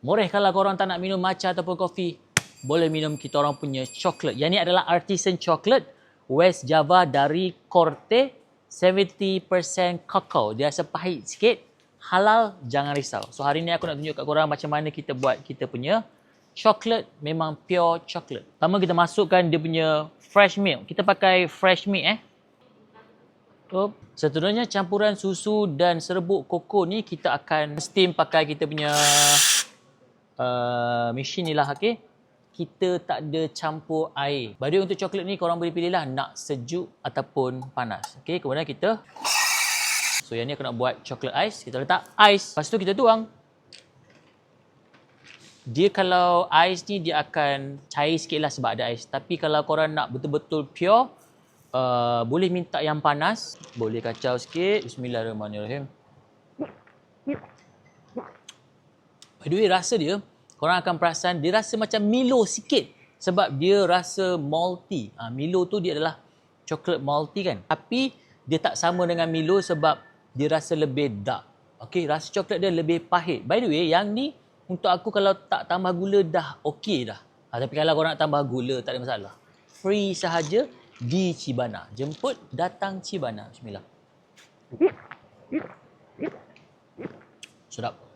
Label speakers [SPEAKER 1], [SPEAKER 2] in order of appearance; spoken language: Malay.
[SPEAKER 1] Moreh kalau korang tak nak minum matcha ataupun kopi, boleh minum kita orang punya coklat. Yang ni adalah artisan coklat West Java dari Corte, 70% kakao. Dia rasa pahit sikit. Halal, jangan risau. So hari ni aku nak tunjuk kat korang macam mana kita buat kita punya coklat, memang pure coklat. Pertama kita masukkan dia punya fresh milk. Kita pakai fresh milk Seterusnya campuran susu dan serbuk koko ni kita akan steam pakai kita punya mesin ni lah, okey. Kita tak ada campur air. By the way, untuk coklat ni korang boleh pilih lah nak sejuk ataupun panas. Okey, kemudian kita yang ni aku nak buat coklat ais. Kita letak ais. Lepas tu kita tuang. Dia kalau ais ni dia akan cair sikit lah sebab ada ais. Tapi kalau korang nak betul-betul pure, boleh minta yang panas. Boleh kacau sikit. Bismillahirrahmanirrahim. By the way, rasa dia, korang akan perasan dia rasa macam Milo sikit. Sebab dia rasa malty. Milo tu dia adalah coklat malty kan. Tapi dia tak sama dengan Milo sebab dia rasa lebih dark. Okey, rasa coklat dia lebih pahit. By the way, yang ni untuk aku kalau tak tambah gula dah okey dah. Tapi kalau korang nak tambah gula tak ada masalah. Free sahaja di Cibana. Jemput datang Cibana. Bismillah. Sedap.